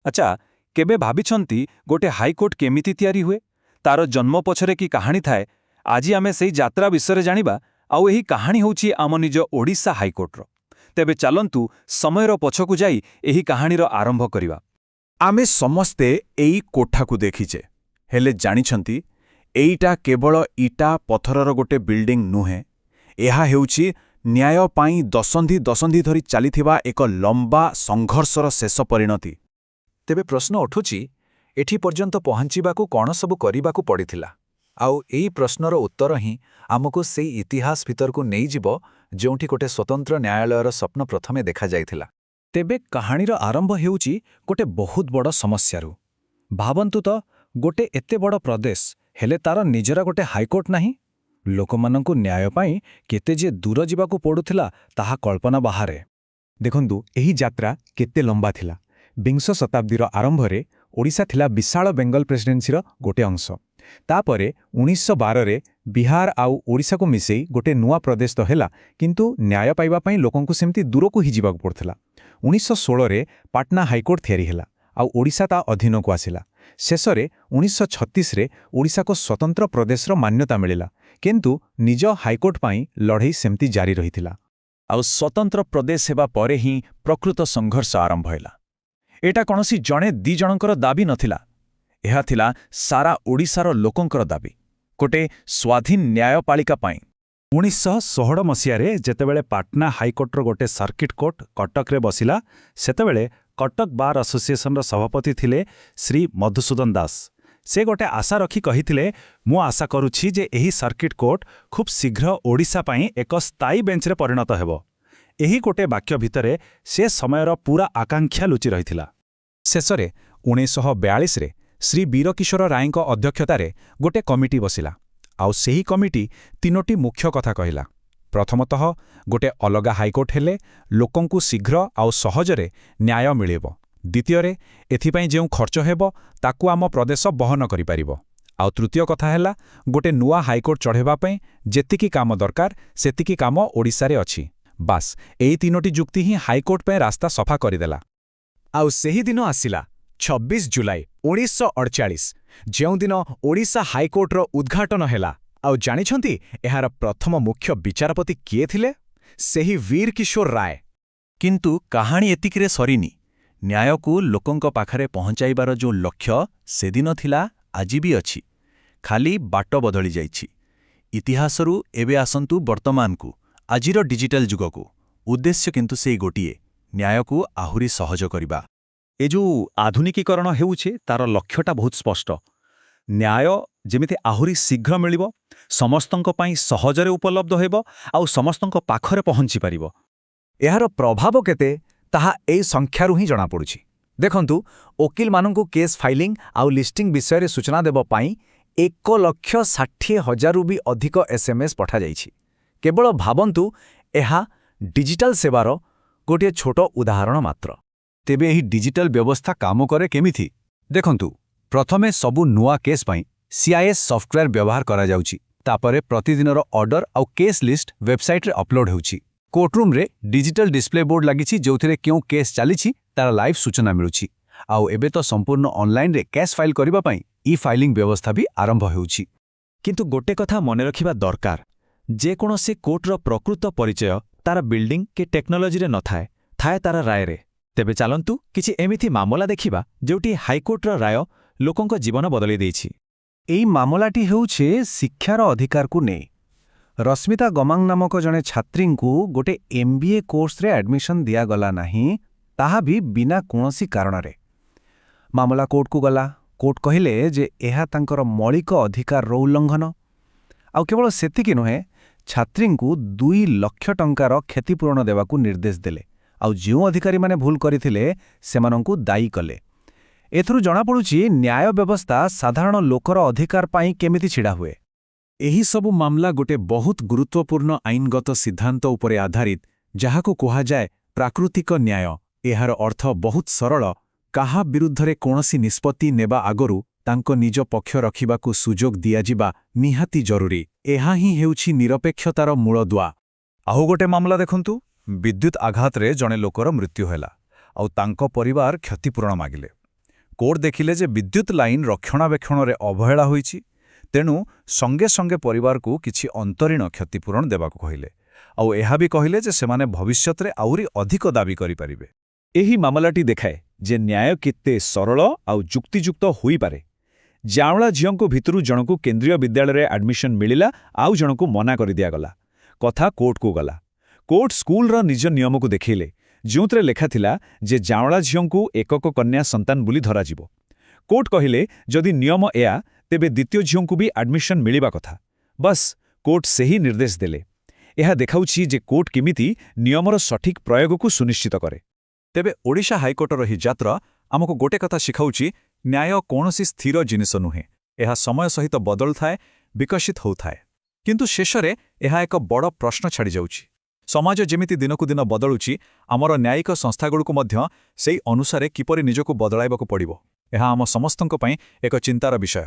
ଆଚ୍ଛା, କେବେ ଭାବିଛନ୍ତି ଗୋटे ହାଇକୋର୍ଟ କେମିତି ତିଆରି ହୁଏ? ତାର ଜନ୍ମ ପଛରେ କି କାହାଣୀ ଥାଏ? ଆଜି ଆମେ ସେଇ ଯାତ୍ରା ବିଷୟରେ ଜାଣିବା, ଆଉ ଏହି କାହାଣୀ ହେଉଛି ଆମ ନିଜ ଓଡ଼ିଶା ହାଇକୋର୍ଟର। ତେବେ ଚାଲନ୍ତୁ ସମୟର ପଛକୁ ଯାଇ ଏହି କାହାଣୀର ଆରମ୍ଭ କରିବା। ଆମେ ସମସ୍ତେ ଏଇ କୋଠାକୁ ଦେଖିଛେ, ହେଲେ ଜାଣିଛନ୍ତି ଏଇଟା କେବଳ ଇଟା ପଥରର ଗୋଟେ ବିଲ୍ଡିଂ ନୁହେଁ। ଏହା ହେଉଛି ନ୍ୟାୟ ପାଇଁ ଦଶନ୍ଧି ଦଶନ୍ଧି ଧରି ଚାଲିଥିବା ଏକ ଲମ୍ବା ସଂଘର୍ଷର ଶେଷ ପରିଣତି। ତେବେ ପ୍ରଶ୍ନ ଉଠୁଛି, ଏଠି ପର୍ଯ୍ୟନ୍ତ ପହଞ୍ଚିବାକୁ କ'ଣ ସବୁ କରିବାକୁ ପଡ଼ିଥିଲା? ଆଉ ଏଇ ପ୍ରଶ୍ନର ଉତ୍ତର ହିଁ ଆମକୁ ସେଇ ଇତିହାସ ଭିତରକୁ ନେଇଯିବ ଯେଉଁଠି ଗୋଟେ ସ୍ୱତନ୍ତ୍ର ନ୍ୟାୟାଳୟର ସ୍ୱପ୍ନ ପ୍ରଥମେ ଦେଖାଯାଇଥିଲା। ତେବେ କାହାଣୀର ଆରମ୍ଭ ହେଉଛି ଗୋଟେ ବହୁତ ବଡ଼ ସମସ୍ୟାରୁ। ଭାବନ୍ତୁ ତ, ଗୋଟେ ଏତେ ବଡ଼ ପ୍ରଦେଶ, ହେଲେ ତାର ନିଜର ଗୋଟେ ହାଇକୋର୍ଟ ନାହିଁ। ଲୋକମାନଙ୍କୁ ନ୍ୟାୟ ପାଇଁ କେତେ ଯେ ଦୂର ଯିବାକୁ ପଡ଼ୁଥିଲା ତାହା କଳ୍ପନା ବାହାରେ। ଦେଖନ୍ତୁ, ଏହି ଯାତ୍ରା କେତେ ଲମ୍ବା ଥିଲା। ବିଂଶ ଶତାବ୍ଦୀର ଆରମ୍ଭରେ ଓଡ଼ିଶା ଥିଲା ବିଶାଳ ବେଙ୍ଗଲ ପ୍ରେସିଡେନ୍ସିର ଗୋଟେ ଅଂଶ। ତାପରେ 1912ରେ ବିହାର ଆଉ ଓଡ଼ିଶାକୁ ମିଶେଇ ଗୋଟେ ନୂଆ ପ୍ରଦେଶ ତ ହେଲା, କିନ୍ତୁ ନ୍ୟାୟ ପାଇବା ପାଇଁ ଲୋକଙ୍କୁ ସେମିତି ଦୂରକୁ ହିଁ ଯିବାକୁ ପଡ଼ୁଥିଲା। 1916ରେ ପାଟନା ହାଇକୋର୍ଟ ତିଆରି ହେଲା, ଆଉ ଓଡ଼ିଶା ତା ଅଧୀନକୁ ଆସିଲା। ଶେଷରେ 1936ରେ ଓଡ଼ିଶାକୁ ସ୍ୱତନ୍ତ୍ର ପ୍ରଦେଶର ମାନ୍ୟତା ମିଳିଲା, କିନ୍ତୁ ନିଜ ହାଇକୋର୍ଟ ପାଇଁ ଲଢ଼େଇ ସେମିତି ଜାରି ରହିଥିଲା। ଆଉ ସ୍ୱତନ୍ତ୍ର ପ୍ରଦେଶ ହେବା ପରେ ହିଁ ପ୍ରକୃତ ସଂଘର୍ଷ ଆରମ୍ଭ ହେଲା। ଏଟା କୌଣସି ଜଣେ ଦି ଜଣଙ୍କର ଦାବି ନଥିଲା। ଏହା ଥିଲା ସାରା ଓଡ଼ିଶାର ଲୋକଙ୍କର ଦାବି, ଗୋଟେ ସ୍ୱାଧୀନ ନ୍ୟାୟପାଳିକା ପାଇଁ। 1916 ମସିହାରେ ଯେତେବେଳେ ପାଟନା ହାଇକୋର୍ଟର ଗୋଟେ ସର୍କିଟ କୋର୍ଟ କଟକରେ ବସିଲା, ସେତେବେଳେ କଟକ ବାର୍ ଆସୋସିଏସନର ସଭାପତି ଥିଲେ ଶ୍ରୀ ମଧୁସୂଦନ ଦାସ। ସେ ଗୋଟେ ଆଶା ରଖି କହିଥିଲେ, ମୁଁ ଆଶା କରୁଛି ଯେ ଏହି ସର୍କିଟ କୋର୍ଟ ଖୁବ୍ ଶୀଘ୍ର ଓଡ଼ିଶା ପାଇଁ ଏକ ସ୍ଥାୟୀ ବେଞ୍ଚରେ ପରିଣତ ହେବ। ଏହି ଗୋଟେ ବାକ୍ୟ ଭିତରେ ସେ ସମୟର ପୁରା ଆକାଂକ୍ଷା ଲୁଚି ରହିଥିଲା। ଶେଷରେ 1942ରେ ଶ୍ରୀ ବୀରକିଶୋର ରାୟଙ୍କ ଅଧ୍ୟକ୍ଷତାରେ ଗୋଟେ କମିଟି ବସିଲା, ଆଉ ସେହି କମିଟି ତିନୋଟି ମୁଖ୍ୟ କଥା କହିଲା। ପ୍ରଥମତଃ, ଗୋଟେ ଅଲଗା ହାଇକୋର୍ଟ ହେଲେ ଲୋକଙ୍କୁ ଶୀଘ୍ର ଆଉ ସହଜରେ ନ୍ୟାୟ ମିଳିବ। ଦ୍ୱିତୀୟରେ, ଏଥିପାଇଁ ଯେଉଁ ଖର୍ଚ୍ଚ ହେବ ତାକୁ ଆମ ପ୍ରଦେଶ ବହନ କରିପାରିବ। ଆଉ ତୃତୀୟ କଥା ହେଲା, ଗୋଟେ ନୂଆ ହାଇକୋର୍ଟ ଚଢ଼େଇବା ପାଇଁ ଯେତିକି କାମ ଦରକାର ସେତିକି କାମ ଓଡ଼ିଶାରେ ଅଛି। ବାସ୍, ଏଇ ତିନୋଟି ଯୁକ୍ତି ହିଁ ହାଇକୋର୍ଟ ପାଇଁ ରାସ୍ତା ସଫା କରିଦେଲା। ଆଉ ସେହିଦିନ ଆସିଲା 26 ଜୁଲାଇ 1948, ଯେଉଁଦିନ ଓଡ଼ିଶା ହାଇକୋର୍ଟର ଉଦ୍ଘାଟନ ହେଲା। ଆଉ ଜାଣିଛନ୍ତି ଏହାର ପ୍ରଥମ ମୁଖ୍ୟ ବିଚାରପତି କିଏ ଥିଲେ? ସେହି ବୀରକିଶୋର ରାୟ। କିନ୍ତୁ କାହାଣୀ ଏତିକିରେ ସରିନି। ନ୍ୟାୟକୁ ଲୋକଙ୍କ ପାଖରେ ପହଞ୍ଚାଇବାର ଯେଉଁ ଲକ୍ଷ୍ୟ ସେଦିନ ଥିଲା, ଆଜି ବି ଅଛି। ଖାଲି ବାଟ ବଦଳି ଯାଇଛି। ଇତିହାସରୁ ଏବେ ଆସନ୍ତୁ ବର୍ତ୍ତମାନକୁ, ଆଜିର ଡିଜିଟାଲ ଯୁଗକୁ। ଉଦ୍ଦେଶ୍ୟ କିନ୍ତୁ ସେଇ ଗୋଟିଏ, ନ୍ୟାୟକୁ ଆହୁରି ସହଜ କରିବା। ଏ ଯେଉଁ ଆଧୁନିକୀକରଣ ହେଉଛି, ତାର ଲକ୍ଷ୍ୟଟା ବହୁତ ସ୍ପଷ୍ଟ। ନ୍ୟାୟ ଯେମିତି ଆହୁରି ଶୀଘ୍ର ମିଳିବ, ସମସ୍ତଙ୍କ ପାଇଁ ସହଜରେ ଉପଲବ୍ଧ ହେବ, ଆଉ ସମସ୍ତଙ୍କ ପାଖରେ ପହଞ୍ଚିପାରିବ। ଏହାର ପ୍ରଭାବ କେତେ ତାହା ଏଇ ସଂଖ୍ୟାରୁ ହିଁ ଜଣାପଡ଼ୁଛି। ଦେଖନ୍ତୁ, ଓକିଲମାନଙ୍କୁ କେସ୍ ଫାଇଲିଂ ଆଉ ଲିଷ୍ଟିଂ ବିଷୟରେ ସୂଚନା ଦେବା ପାଇଁ 1,60,000ରୁ ବି ଅଧିକ SMS ପଠାଯାଇଛି। କେବଳ ଭାବନ୍ତୁ, ଏହା ଡିଜିଟାଲ ସେବାର ଗୋଟିଏ ଛୋଟ ଉଦାହରଣ ମାତ୍ର। ତେବେ ଏହି ଡିଜିଟାଲ ବ୍ୟବସ୍ଥା କାମ କରେ କେମିତି? ଦେଖନ୍ତୁ, ପ୍ରଥମେ ସବୁ ନୂଆ କେସ୍ ପାଇଁ CIS ସଫ୍ଟୱେୟାର ବ୍ୟବହାର କରାଯାଉଛି। ତାପରେ ପ୍ରତିଦିନର ଅର୍ଡର ଆଉ କେସ୍ ଲିଷ୍ଟ ୱେବସାଇଟରେ ଅପଲୋଡ ହେଉଛି। କୋର୍ଟରୁମ୍ରେ ଡିଜିଟାଲ ଡିସ୍ପ୍ଲେ ବୋର୍ଡ ଲାଗିଛି, ଯେଉଁଥିରେ କେଉଁ କେସ୍ ଚାଲିଛି ତାର ଲାଇଭ୍ ସୂଚନା ମିଳୁଛି। ଆଉ ଏବେ ତ ସମ୍ପୂର୍ଣ୍ଣ ଅନଲାଇନରେ କେସ୍ ଫାଇଲ୍ କରିବା ପାଇଁ ଇ-ଫାଇଲିଂ ବ୍ୟବସ୍ଥା ବି ଆରମ୍ଭ ହେଉଛି। କିନ୍ତୁ ଗୋଟେ କଥା ମନେ ରଖିବା ଦରକାର, ଯେକୌଣସି କୋର୍ଟର ପ୍ରକୃତ ପରିଚୟ ତାର ବିଲ୍ଡିଂ କି ଟେକ୍ନୋଲୋଜିରେ ନଥାଏ, ଥାଏ ତାର ରାୟରେ। ତେବେ ଚାଲନ୍ତୁ କିଛି ଏମିତି ମାମଲା ଦେଖିବା ଯେଉଁଠି ହାଇକୋର୍ଟର ରାୟ ଲୋକଙ୍କ ଜୀବନ ବଦଳେଇ ଦେଇଛି। ଏଇ ମାମଲାଟି ହେଉଛି ଶିକ୍ଷାର ଅଧିକାରକୁ ନେଇ। ରଶ୍ମିତା ଗମାଙ୍ଗ ନାମକ ଜଣେ ଛାତ୍ରୀଙ୍କୁ ଗୋଟେ MBA କୋର୍ସରେ ଆଡମିସନ୍ ଦିଆଗଲା ନାହିଁ, ତାହା ବି ବିନା କୌଣସି କାରଣରେ। ମାମଲା କୋର୍ଟକୁ ଗଲା। କୋର୍ଟ କହିଲେ ଯେ ଏହା ତାଙ୍କର ମୌଳିକ ଅଧିକାରର ଉଲ୍ଲଂଘନ। ଆଉ କେବଳ ସେତିକି ନୁହେଁ, ଛାତ୍ରୀଙ୍କୁ 2 ଲକ୍ଷ ଟଙ୍କାର କ୍ଷତିପୂରଣ ଦେବାକୁ ନିର୍ଦ୍ଦେଶ ଦେଲେ, ଆଉ ଯେଉଁ ଅଧିକାରୀମାନେ ଭୁଲ କରିଥିଲେ ସେମାନଙ୍କୁ ଦାୟୀ କଲେ। ଏଥିରୁ ଜଣାପଡ଼ୁଛି ନ୍ୟାୟ ବ୍ୟବସ୍ଥା ସାଧାରଣ ଲୋକର ଅଧିକାର ପାଇଁ କେମିତି ଛିଡ଼ା ହୁଏ। ଏହି ସବୁ ମାମଲା ଗୋଟେ ବହୁତ ଗୁରୁତ୍ୱପୂର୍ଣ୍ଣ ଆଇନଗତ ସିଦ୍ଧାନ୍ତ ଉପରେ ଆଧାରିତ, ଯାହାକୁ କୁହାଯାଏ ପ୍ରାକୃତିକ ନ୍ୟାୟ। ଏହାର ଅର୍ଥ ବହୁତ ସରଳ, କାହା ବିରୁଦ୍ଧରେ କୌଣସି ନିଷ୍ପତ୍ତି ନେବା ଆଗରୁ ତାଙ୍କ ନିଜ ପକ୍ଷ ରଖିବାକୁ ସୁଯୋଗ ଦିଆଯିବା ନିହାତି ଜରୁରୀ। ଏହା ହିଁ ହେଉଛି ନିରପେକ୍ଷତାର ମୂଳଦୁଆ। ଆଉ ଗୋଟେ ମାମଲା ଦେଖନ୍ତୁ, ବିଦ୍ୟୁତ୍ ଆଘାତରେ ଜଣେ ଲୋକର ମୃତ୍ୟୁ ହେଲା, ଆଉ ତାଙ୍କ ପରିବାର କ୍ଷତିପୂରଣ ମାଗିଲେ। କୋର୍ଟ ଦେଖିଲେ ଯେ ବିଦ୍ୟୁତ୍ ଲାଇନ୍ ରକ୍ଷଣାବେକ୍ଷଣରେ ଅବହେଳା ହୋଇଛି, ତେଣୁ ସଙ୍ଗେ ସଙ୍ଗେ ପରିବାରକୁ କିଛି ଅନ୍ତରୀଣ କ୍ଷତିପୂରଣ ଦେବାକୁ କହିଲେ। ଆଉ ଏହା ବି କହିଲେ ଯେ ସେମାନେ ଭବିଷ୍ୟତରେ ଆହୁରି ଅଧିକ ଦାବି କରିପାରିବେ। ଏହି ମାମଲାଟି ଦେଖାଏ ଯେ ନ୍ୟାୟ କେତେ ସରଳ ଆଉ ଯୁକ୍ତିଯୁକ୍ତ ହୋଇପାରେ। ଯାଉଁଳା ଝିଅଙ୍କ ଭିତରୁ ଜଣକୁ କେନ୍ଦ୍ରୀୟ ବିଦ୍ୟାଳୟରେ ଆଡମିସନ୍ ମିଳିଲା, ଆଉ ଜଣକୁ ମନା କରିଦିଆଗଲା। କଥା କୋର୍ଟକୁ ଗଲା। କୋର୍ଟ ସ୍କୁଲର ନିଜ ନିୟମକୁ ଦେଖେଇଲେ, ଯେଉଁଥିରେ ଲେଖାଥିଲା ଯେ ଯାଉଁଳା ଝିଅଙ୍କୁ ଏକକ କନ୍ୟା ସନ୍ତାନ ବୋଲି ଧରାଯିବ। କୋର୍ଟ କହିଲେ ଯଦି ନିୟମ ଏୟା, ତେବେ ଦ୍ୱିତୀୟ ଝିଅଙ୍କୁ ବି ଆଡମିସନ୍ ମିଳିବା କଥା। ବସ୍, କୋର୍ଟ ସେହି ନିର୍ଦ୍ଦେଶ ଦେଲେ। ଏହା ଦେଖାଉଛି ଯେ କୋର୍ଟ କେମିତି ନିୟମର ସଠିକ୍ ପ୍ରୟୋଗକୁ ସୁନିଶ୍ଚିତ କରେ। ତେବେ ଓଡ଼ିଶା ହାଇକୋର୍ଟର ଏହି ଯାତ୍ରା ଆମକୁ ଗୋଟେ କଥା ଶିଖାଉଛି, ନ୍ୟାୟ କୌଣସି ସ୍ଥିର ଜିନିଷ ନୁହେଁ। ଏହା ସମୟ ସହିତ ବଦଳୁଥାଏ, ବିକଶିତ ହେଉଥାଏ। କିନ୍ତୁ ଶେଷରେ ଏହା ଏକ ବଡ଼ ପ୍ରଶ୍ନ ଛାଡ଼ିଯାଉଛି। ସମାଜ ଯେମିତି ଦିନକୁ ଦିନ ବଦଳୁଛି, ଆମର ନ୍ୟାୟିକ ସଂସ୍ଥାଗୁଡ଼ିକୁ ମଧ୍ୟ ସେହି ଅନୁସାରେ କିପରି ନିଜକୁ ବଦଳାଇବାକୁ ପଡ଼ିବ। ଏହା ଆମ ସମସ୍ତଙ୍କ ପାଇଁ ଏକ ଚିନ୍ତାର ବିଷୟ।